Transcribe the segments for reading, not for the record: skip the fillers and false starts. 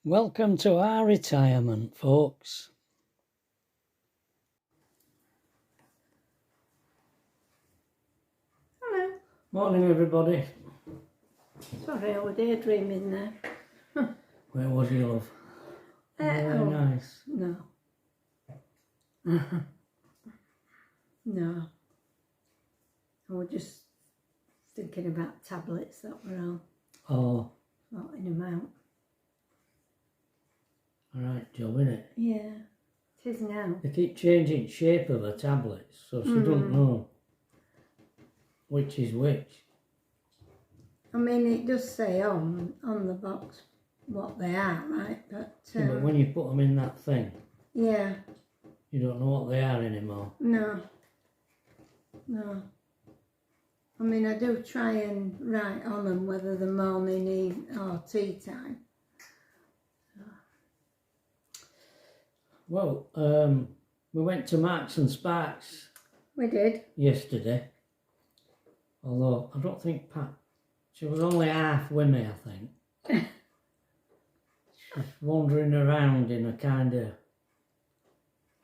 Welcome to our retirement, folks. Hello. Morning, everybody. Sorry, I was daydreaming there. Where was you, love? Very nice. No. No. I was just thinking about tablets that were all sorting them out. Alright, job, innit? Yeah, it is now. They keep changing shape of the tablets, so she don't know which is which. I mean, it does say on the box what they are, right? But when you put them in that thing, yeah, you don't know what they are anymore. no. I mean, I do try and write on them whether the morning, evening or tea time. Well, we went to Marks and Sparks. We did. Yesterday. Although, I don't think she was only half with me, I think. She's wandering around in a kind of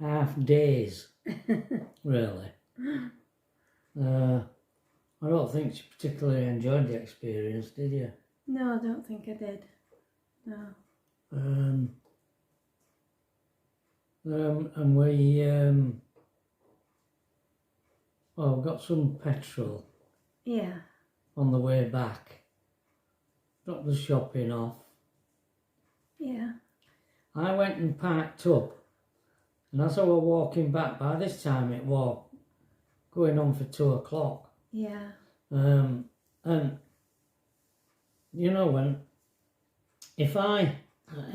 half daze, really. I don't think she particularly enjoyed the experience, did you? No, I don't think I did. No. And we got some petrol. Yeah. On the way back. Dropped the shopping off. Yeah. I went and parked up, and as I was walking back, by this time it was going on for 2 o'clock. Yeah. And you know,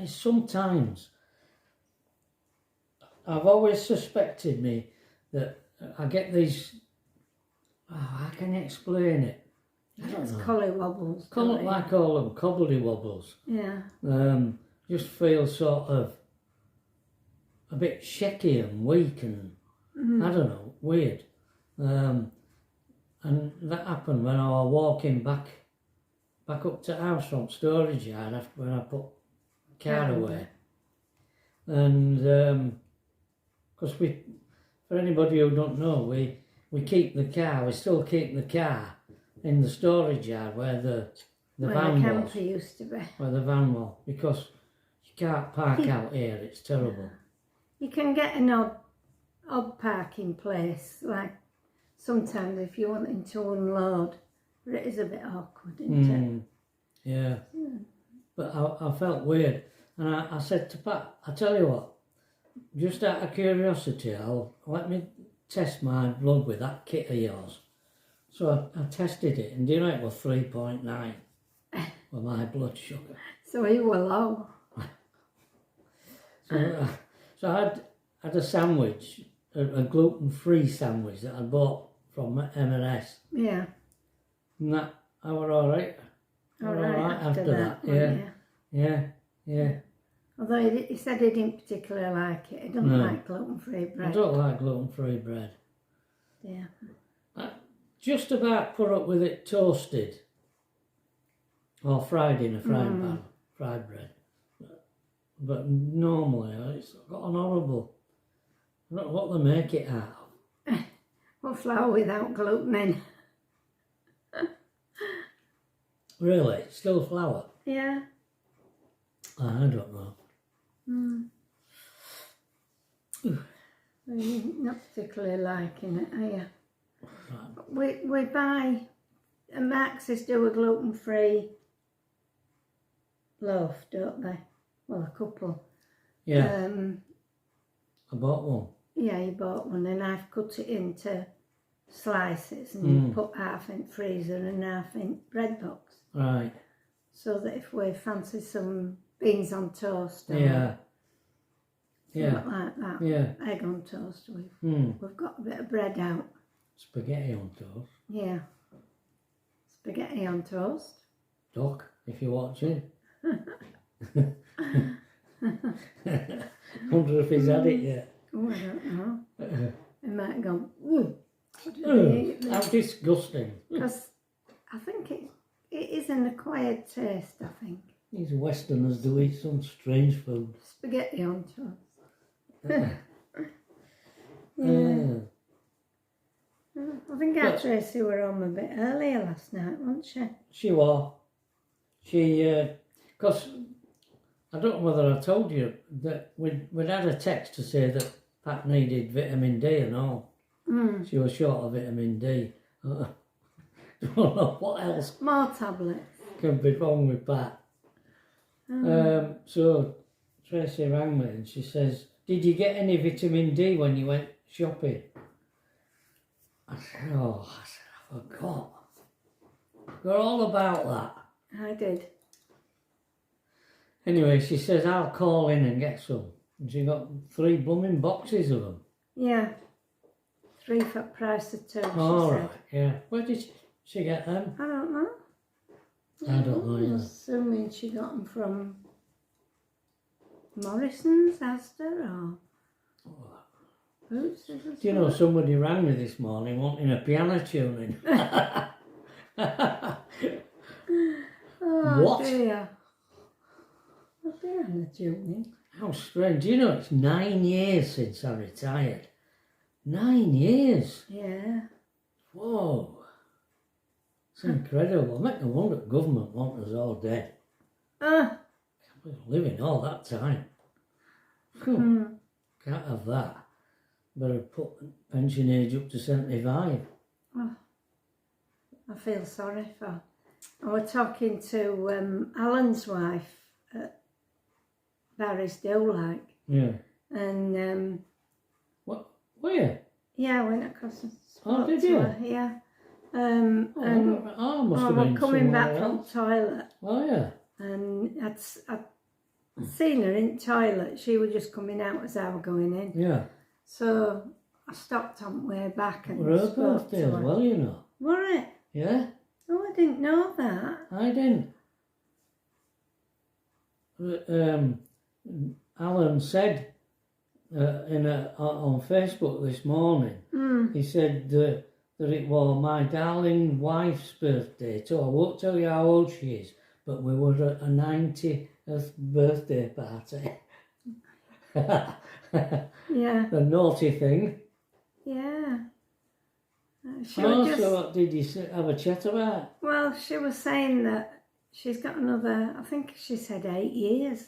sometimes I've always suspected me that I get these, how can I explain it? It's collywobbles. I call them cobbledy-wobbles. Yeah. Just feel sort of a bit shaky and weak and, I don't know, weird. And that happened when I was walking back up to the house from storage yard after when I put the car away. And, because for anybody who don't know, we still keep the car in the storage yard where the van was. Used to be. Where the van was, because you can't park out here, it's terrible. You can get an odd parking place, like sometimes if you're wanting to unload, but it is a bit awkward, isn't it? Yeah. But I felt weird, and I said to Pat, I tell you what, just out of curiosity, let me test my blood with that kit of yours. So I tested it, and do you know it was 3.9 with my blood sugar. So you were low. So I had a sandwich, a gluten-free sandwich that I bought from M&S. Yeah. And that, I was all right. All right after that. Yeah. Although he said he didn't particularly like it. He doesn't like gluten-free bread. I don't like gluten-free bread. Yeah. I just about put up with it toasted or fried in a frying pan, fried bread. But normally it's got an horrible, I don't know what they make it out of. Well, flour without gluten in. Really? Still flour? Yeah. I don't know. Well, you're not particularly liking it, are you? Right. We buy, and Max's do a gluten-free loaf, don't they? Well, a couple. Yeah. I bought one. Yeah, you bought one, and I've cut it into slices, and you put half in the freezer and half in bread box. Right. So that if we fancy some beans on toast, or something like that, egg on toast, we've got a bit of bread out. Spaghetti on toast. Yeah. Spaghetti on toast. Doc, if you're watching. Wonder if he's had it yet. Oh, I don't know. He might go, how disgusting. Because I think it is an acquired taste, I think. You These Westerners do eat some strange food. Spaghetti on toast. Yeah. I think our Tracy were home a bit earlier last night, wasn't she? She was. She, because I don't know whether I told you that we'd had a text to say that Pat needed vitamin D and all. She was short of vitamin D. Don't know what else More tablets. can be wrong with Pat. So Tracy rang me and she says, "Did you get any vitamin D when you went shopping?" I said, I forgot. Forgot all about that. I did. Anyway, she says, "I'll call in and get some." And she got 3 blooming boxes of them. Yeah. 3 for the price of 2, she All said. right, yeah. Where did she get them? I don't know. I don't know I'm either. assuming she got them from Morrison's, Asda, or Boots. Do you know, somebody rang me this morning wanting a piano tuning. Oh, What? dear. A piano tuning. How strange. Do you know, it's 9 years since I retired. 9 years. Yeah. Whoa. It's incredible. I make no wonder the government want us all dead. Ah. We're living all that time. Can't have that. Better put pension age up to 75. Oh, I feel sorry for. I was talking to Alan's wife at Barrisdale, like. Yeah. And What? Where? yeah, I went across and Oh, spoke did to you? her. Yeah. Oh, And I must I have was been coming back somewhere from else. the toilet, Oh, yeah. and I'd seen her in the toilet. She was just coming out as I was going in. Yeah. So I stopped on the way back and Well, her spoke birthday to as her. well, you know. Were it? Yeah. Oh, I didn't know that. I didn't. Alan said on Facebook this morning, he said that it was my darling wife's birthday too. I won't tell you how old she is, but we were at a 90th birthday party. Yeah. The naughty thing. Yeah. She Oh, was just, so what did you have a chat about? well, she was saying that she's got another, I think she said 8 years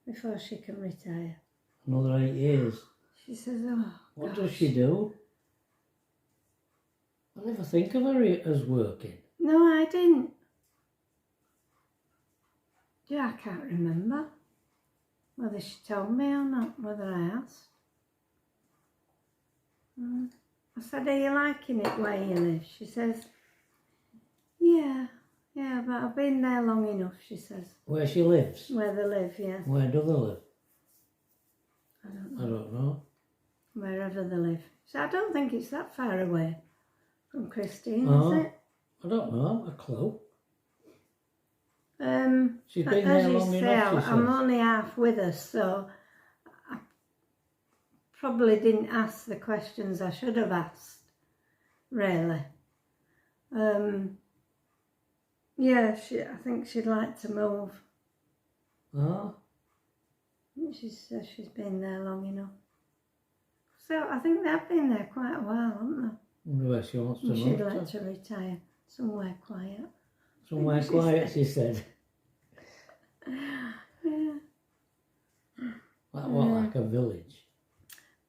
before she can retire. Another 8 years. She says, oh, What gosh. does she do? I never think of her as working. No, I didn't. Yeah, I can't remember whether she told me or not, whether I asked. I said, are you liking it where you live? She says, yeah, but I've been there long enough, she says. Where she lives? Where they live, yeah. Where do they live? I don't I know. don't know. Wherever they live. So I don't think it's that far away from Christine, Oh. is it? I don't know. A clue. She's As been there you long say, enough, she I'm says. only half with her, so I probably didn't ask the questions I should have asked, really. Yeah, I think she'd like to move. Oh, She says she's been there long enough. So I think they've been there quite a while, haven't they? wonder where she wants to And move she'd to. like to retire somewhere quiet. Somewhere she quiet, she said. Yeah. Like a village.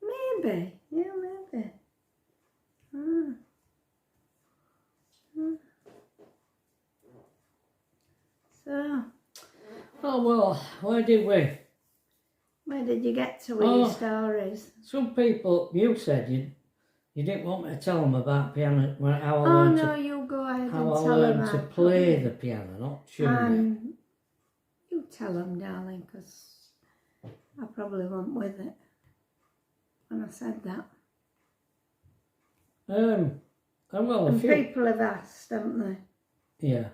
Maybe, yeah, maybe. So, Oh, well, where did we? where did you get to with your stories? Some people, you said you didn't want me to tell them about piano, how I Oh learned no, to, you go ahead how and I tell them. learned to play the piano, not tune You tell them, darling, because I probably won't with it when I said that. Well, a And few, people have asked, haven't they? yeah,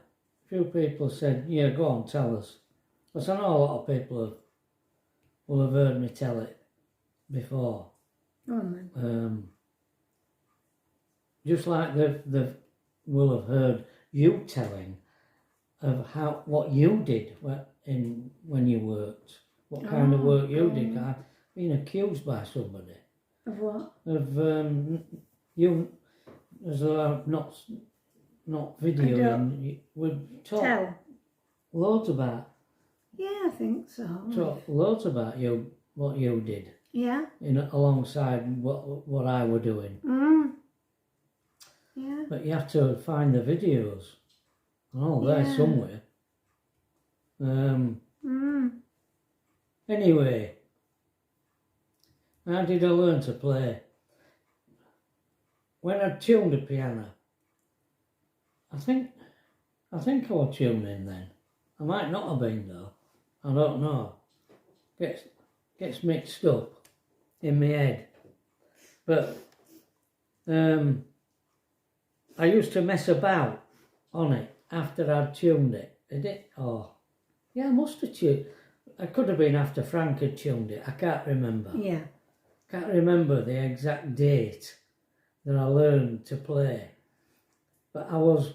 a few people said, yeah, go on, tell us. Because I know a lot of people will have heard me tell it before. Oh, man. Just like they will have heard you telling of what you did when you worked. What kind of work you did? I've been accused by somebody. Of what? Of you, as not videoing. We talk loads about. Yeah, I think so. Talk loads about what you did. Yeah. Alongside what I were doing. Yeah. But you have to find the videos. Oh, they're somewhere. Anyway, how did I learn to play? When I tuned the piano, I think I was tuning then. I might not have been though. I don't know. Gets mixed up in my head. But I used to mess about on it after I'd tuned it. Did it? Oh, yeah, I must have tuned. It could have been after Frank had tuned it. I can't remember. Yeah. Can't remember the exact date that I learned to play. But I was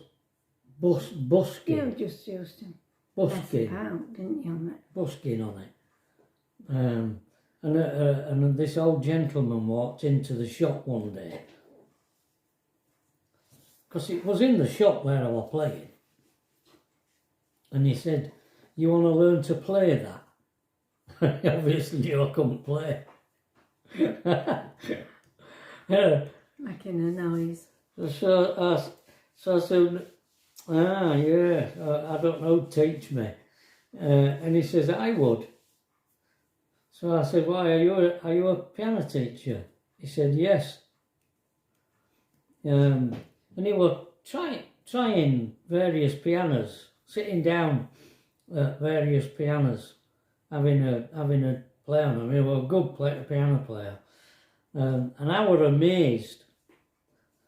busking. You just used to busking. mess about, didn't you, on it? Busking on it. And this old gentleman walked into the shop one day. Because it was in the shop where I was playing. And he said, "You want to learn to play that?" Obviously, I couldn't play. Making a noise. So I said, yeah, I don't know, teach me. And he says, "I would." So I said, "Why, are you a piano teacher?" He said, "Yes." And he was trying various pianos, sitting down at various pianos, having a play on them. He was a good piano player. And I was amazed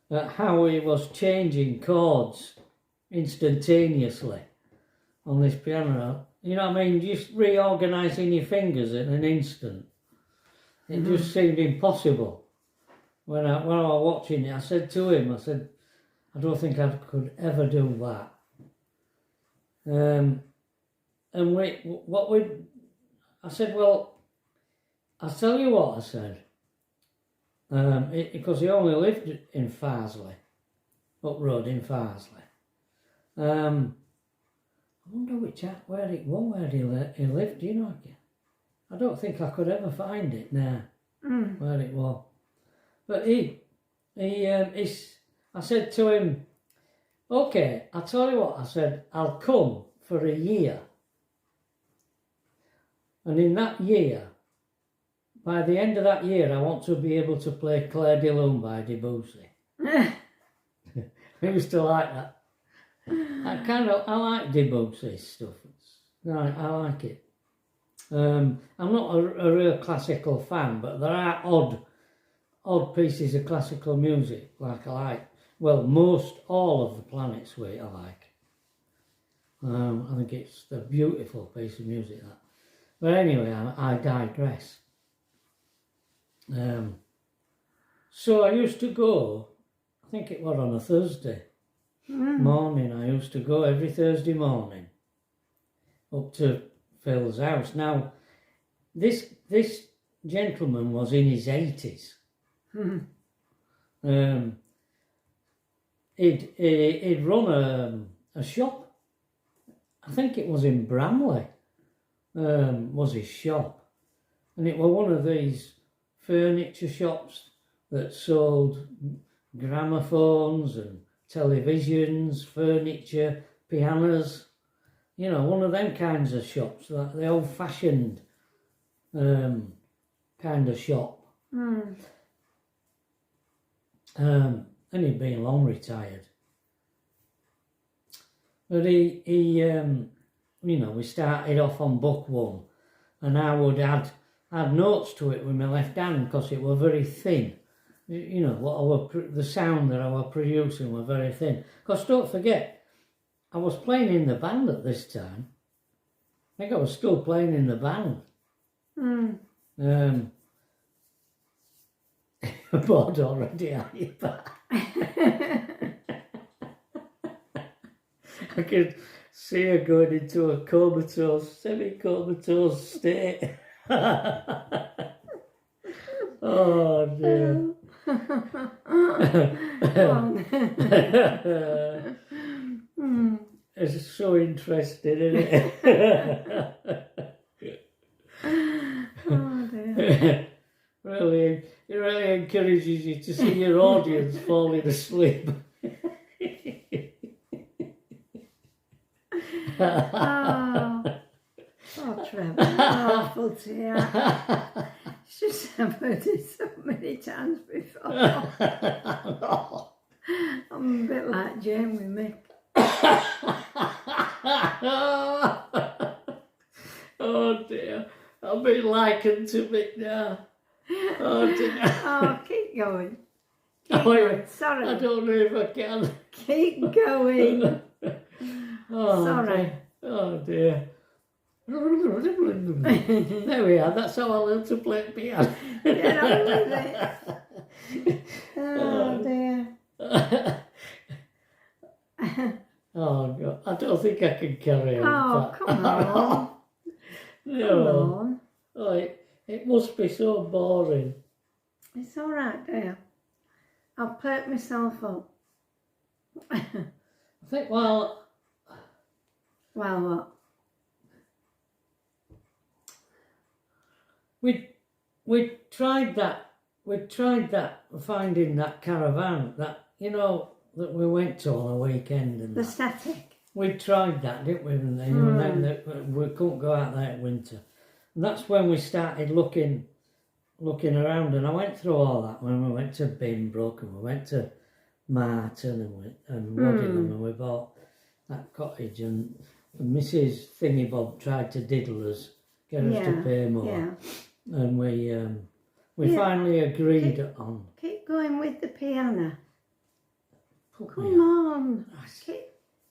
at how he was changing chords instantaneously on this piano. You know what I mean? Just reorganising your fingers in an instant. It just seemed impossible. When I was watching it, I said to him, "I don't think I could ever do that." I said, "Well, I'll tell you what," I said. Because he only lived in Farsley, up road in Farsley. I wonder where he lived, you know. I don't think I could ever find it now, where it was. But I said to him, "Okay, I'll tell you what," I said, "I'll come for a year. And in that year, by the end of that year, I want to be able to play Clair de Lune by Debussy." I used to like that. I like Debussy stuff. I like it. I'm not a real classical fan, but there are odd pieces of classical music like I like. Well, all of the Planet Suite I like. I think it's a beautiful piece of music, that. But anyway, I digress. So I used to go, I think it was on a Thursday morning. I used to go every Thursday morning up to Phil's house. Now, this gentleman was in his 80s. He'd run a shop. I think it was in Bramley, was his shop. And it was one of these furniture shops that sold gramophones and televisions, furniture, pianos. You know, one of them kinds of shops, like the old-fashioned kind of shop. And he'd been long retired. But we started off on book one, and I would add notes to it with my left hand because it was very thin. You know, the sound that I was producing was very thin. Because don't forget, I was playing in the band at this time. I think I was still playing in the band. Bored already, are you? I could see her going into a comatose, semi-comatose state. Oh dear. It's so interesting, isn't it? Oh dear. Really, it really encourages you to see your audience falling asleep. Oh, Trevor, awful to hear. It's just I've heard it so many times before. I'm a bit like Jane with Mick. Oh dear, I've been likened to Mick now. Oh dear. Oh, keep going. Keep Oh, going. Sorry. I don't know if I can. Keep going. Oh, Sorry. Oh dear. There we are, that's how I learned to play piano. Get on with it. Oh dear. Oh God, I don't think I can carry on. Oh, come on. No. Come on. Oh, it must be so boring. It's all right, dear. I'll perk myself up. I think, well, what? we tried that. We tried that, finding that caravan that, you know, that we went to on a weekend. And The static. we tried that, didn't we? And then we couldn't go out there in winter. And that's when we started looking around. And I went through all that when we went to Binbrook and we went to Martin and Waddingham and we bought that cottage. And Mrs. Thingybob tried to diddle us, get us to pay more. Yeah. And we finally agreed on. Keep going with the piano. Put Come me on.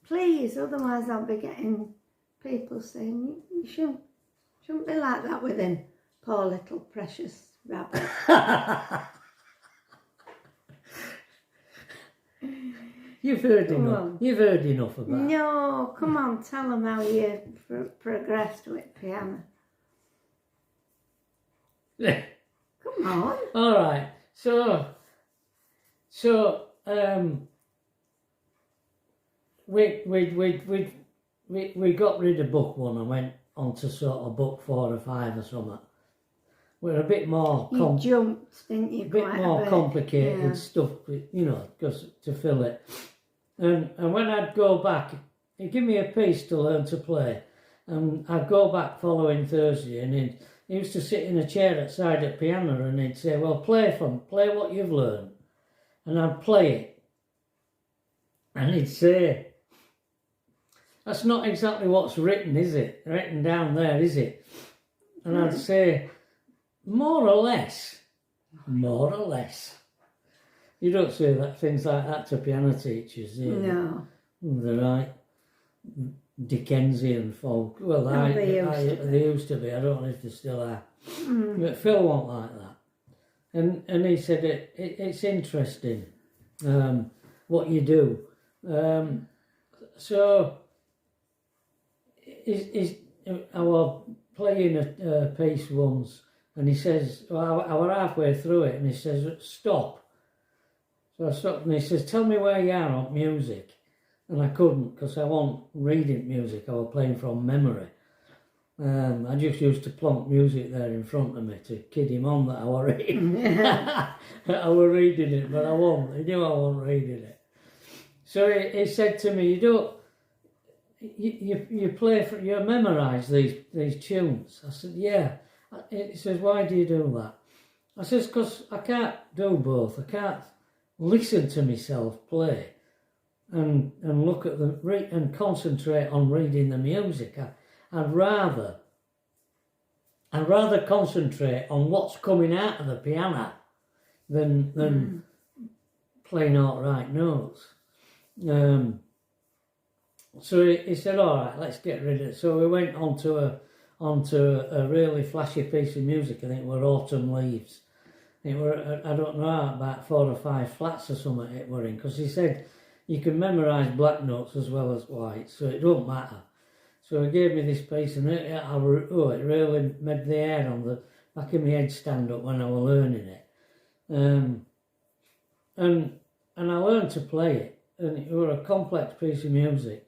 Please, otherwise I'll be getting people saying you shouldn't be like that with him. Poor little precious rabbit. You've heard enough. You've heard enough of that. No, come on, tell them how you progressed with piano. Come on. All right. So we got rid of book 1 and went on to sort of book 4 or 5 or something. We're a bit more you jumped, didn't you? a bit more complicated stuff, you know, because to fill it. And when I'd go back, he'd give me a piece to learn to play, and I'd go back following Thursday, and he used to sit in a chair outside the piano, and he'd say, "Well, play what you've learned," and I'd play it, and he'd say, "That's not exactly what's written, is it? Written down there, is it?" And I'd say, "More or less, more or less." You don't say things like that to piano teachers, do you? No. They're right Dickensian folk. Well, they used to be. I don't know if they still are. But Phil won't like that. And he said it's interesting what you do. So I was playing a piece once, and he says, well, I was halfway through it, and he says, "Stop." So I stopped, and he says, "Tell me where you are on music." And I couldn't, because I wasn't reading music, I was playing from memory. I just used to plonk music there in front of me to kid him on that I was reading. I was reading it, but I wasn't. He knew I wasn't reading it. So he said to me, you play, you memorise these tunes. I said, yeah. He says, why do you do that? I says, because I can't do both. I can't listen to myself play and look at and concentrate on reading the music. I'd rather concentrate on what's coming out of the piano than playing outright notes. So he said, all right, let's get rid of it. So we went onto a really flashy piece of music. I think it were Autumn Leaves. It were, I don't know, about 4 or 5 flats or something it were in, because he said you can memorise black notes as well as white, so it don't matter. So he gave me this piece, and it really made the hair on the back of my head stand up when I was learning it. And I learned to play it, and it was a complex piece of music,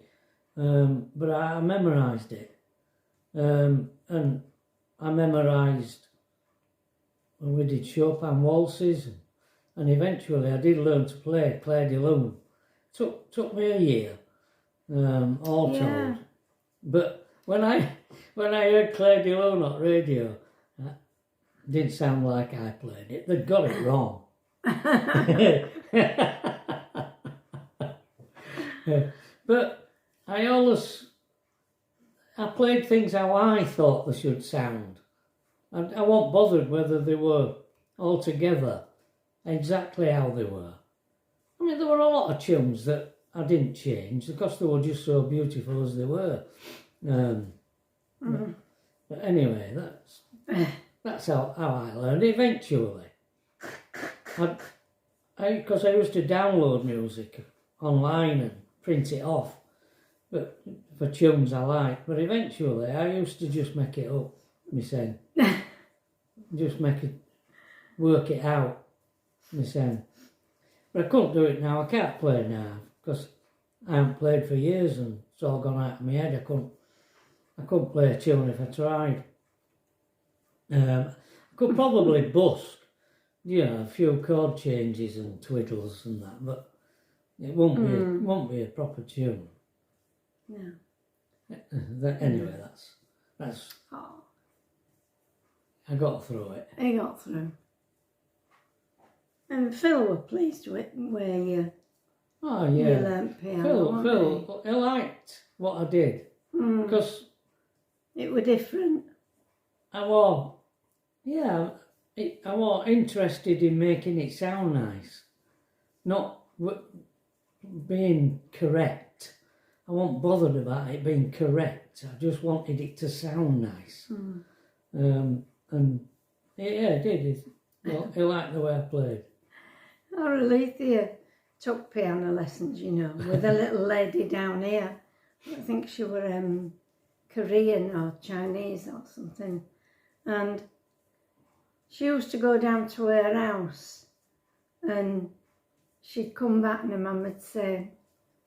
but I memorised it. And I memorised, we did Chopin waltzes, and eventually I did learn to play Clair de Lune. Took me a year, all told. But when I heard Clair de Lune on radio, it didn't sound like I played it. They got it wrong. But I played things how I thought they should sound. I wasn't bothered whether they were altogether exactly how they were. I mean, there were a lot of tunes that I didn't change because they were just so beautiful as they were. But anyway, that's how I learned. Eventually, because I used to download music online and print it off, but for tunes I liked. But eventually, I used to just make it up myself. Just work it out myself. But I couldn't do it now. I can't play now because I haven't played for years and it's all gone out of my head. I couldn't play a tune if I tried. I could probably busk, a few chord changes and twiddles and that, but it won't be a proper tune. No. Anyway, that's. Oh. I got through it. I got through. And Phil were pleased with where you learnt piano. Phil, he liked what I did because it were different. I was interested in making it sound nice, not being correct. I wasn't bothered about it being correct. I just wanted it to sound nice. And it did. He liked the way I played. Alethea took piano lessons, with a little lady down here. I think she were Korean or Chinese or something. And she used to go down to her house and she'd come back and her mum would say,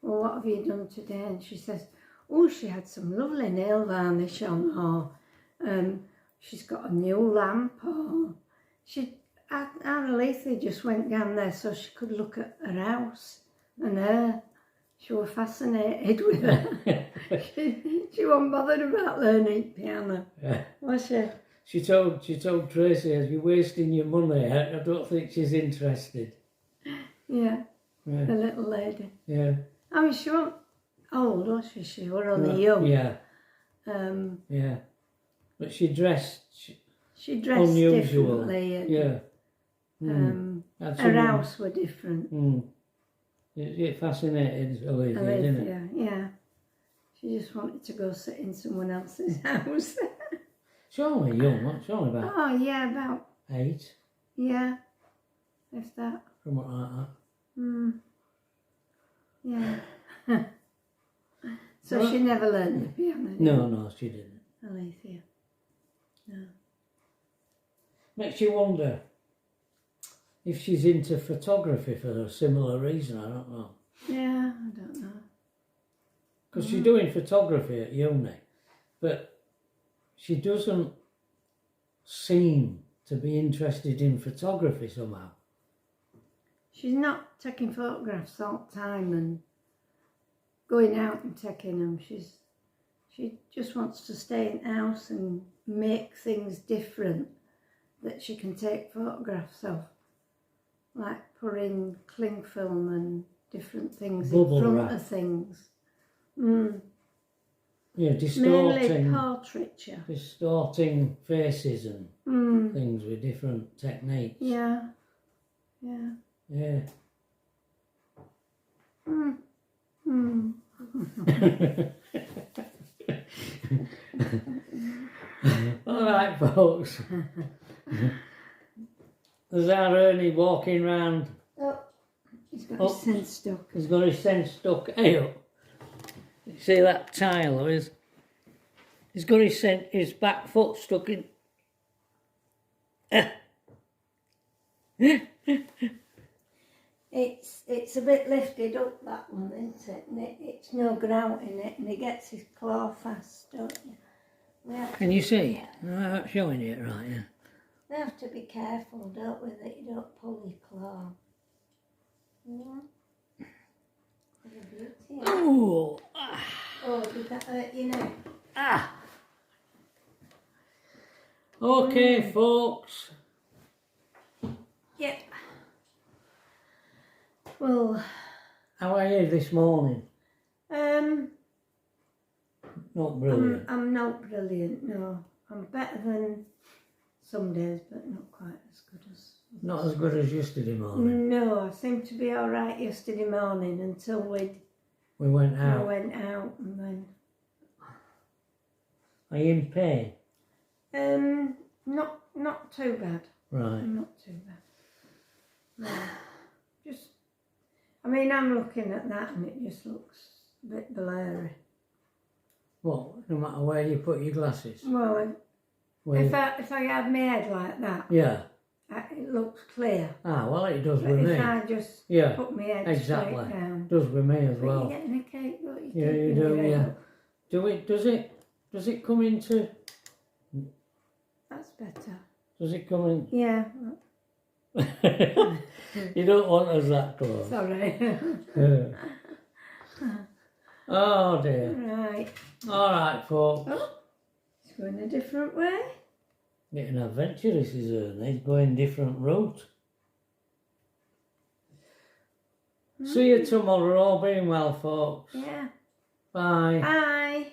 well, what have you done today? And she says, oh, she had some lovely nail varnish on, or she's got a new lamp, or Alethea just went down there so she could look at her house and her. She was fascinated with her. she wasn't bothered about learning piano, was she? She told Tracy, you're wasting your money. I don't think she's interested. Yeah, the little lady. Yeah. I mean, she wasn't old, was she? She was only young. Yeah. Yeah. But she dressed unusual. Differently. And, her house were different. It fascinated Olivia, didn't it? Yeah. She just wanted to go sit in someone else's house. She's only young, wasn't she? Only about... Oh, yeah, about... 8. Yeah, if that. Something like that. Yeah. So well, she never learned the piano, did No, she didn't. Alethea. No. Makes you wonder if she's into photography for a similar reason, I don't know. Yeah, I don't know. Because she's doing photography at uni, but she doesn't seem to be interested in photography somehow. She's not taking photographs all the time and going out and taking them. She just wants to stay in the house and make things different that she can take photographs of. Like putting cling film and different things Bubble in front wrap. of things. Yeah, Mainly portraiture. Distorting faces and things with different techniques. Yeah. All right, folks. There's our Ernie walking round He's got his scent stuck. He's got his scent stuck. Hey up. You see that tile of his? He's got his back foot stuck in. It's a bit lifted up, that one, isn't it? And it's no grout in it, and he gets his claw fast, don't you? Can you see? I'm showing you it right, yeah. We have to be careful, don't we, that you don't pull your claw. Yeah. What a beauty. Oh! Oh, did that hurt your neck? Ah! Okay, folks. Yep. Well, How are you this morning? Not brilliant. I'm not brilliant, no. I'm better than some days, but not quite as good as... Not as good as yesterday morning. No, I seemed to be all right yesterday morning until we went out. and then... Are you in pain? Not too bad. Right. Not too bad. No. Just, I mean, I'm looking at that and it just looks a bit blurry. Well, no matter where you put your glasses. Well, if I have my head like that, yeah, it looks clear. Ah, well, it does But with me. if I just put my head exactly. straight down. Does with me as But well. you're getting a cake, don't you? Yeah, you do. Yeah. Does it come into? That's better. Does it come in? Yeah. You don't want us that close. Sorry. Oh dear. Right. All right, folks. Oh, it's going a different way. Getting adventurous is Ernie. Going different route. See you tomorrow. All being well, folks. Yeah. Bye. Bye.